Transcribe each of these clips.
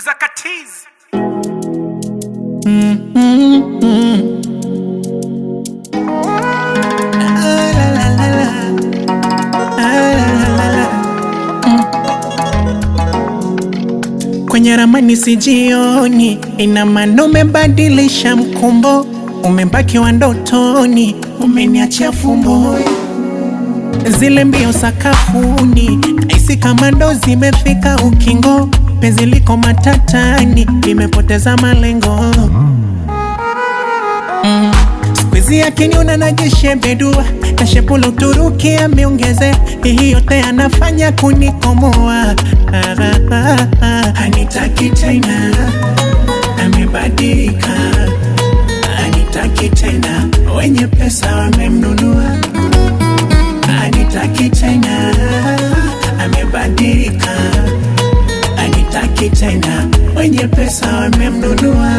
Producer Katiz. Kwenye ramani sijioni, ina maana umebadilisha mkumbo, umebaki wa ndotoni, umeniachia fumbo. Zile mbio sakafuni, naisi kama ndo zimefika ukingo, penzi liko matatani, imepoteza malengo. Squeeze akiniona najishebedua, na shepulo Uturuki ameongeze, hii yote anafanya kunikomoa. Hanitaki tena, amebadilika. Hanitaki tena, wenye pesa wamemnunua. Hanitaki tena, amebadilika. Hanitaki tena, wenye pesa wamemnunua.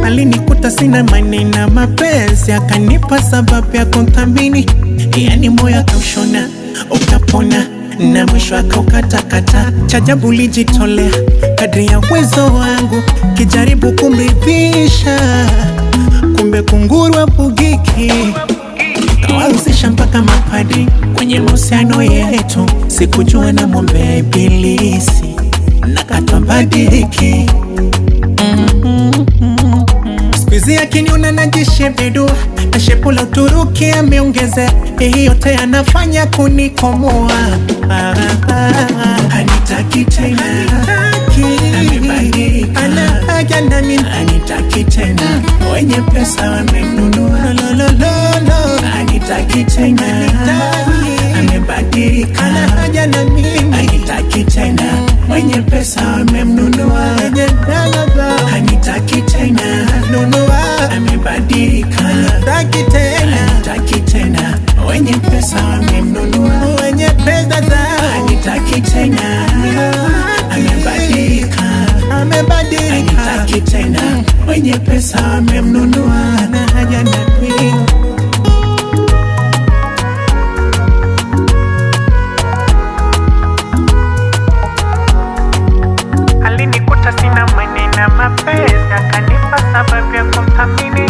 Alinikuta sina maneno mapenzi, akanipa sababu ya kuthamini, yani moyo akaushona ukapona, na mwisho akaukatakata. Chajabu lijitolea kadri ya uwezo wangu, kijaribu kumridhisha, kumbe kunguru wapugiki. Kawahusisha mpaka mapadri kwenye mahusiano yetu, sikujua na mwombea ibilisi, na katwabadiliki. Squeeze akiniona najishebedua, na shepulo Uturuki ameongeze, hii yote anafanya kunikomoa. Hanitaki tena, amebadilika. Anahaja na mimi, hanitaki tena, wenye pesa wamemnunua. Hanitaki tena, amebadilika. Anahaja na mimi, hanitaki tena, wenye pesa wamemnunua. Hanitaki tena, amebadilika. Hanitaki tena, hanitaki tena, wenye pesa wamemnunua. Wenye pesa zao. Hanitaki tena, amebadilika. Hanitaki tena, wenye pesa wamemnunua. Na haja na mimi. Alinikuta sina maneno mapenzi, akanipa sababu ya kumthamini.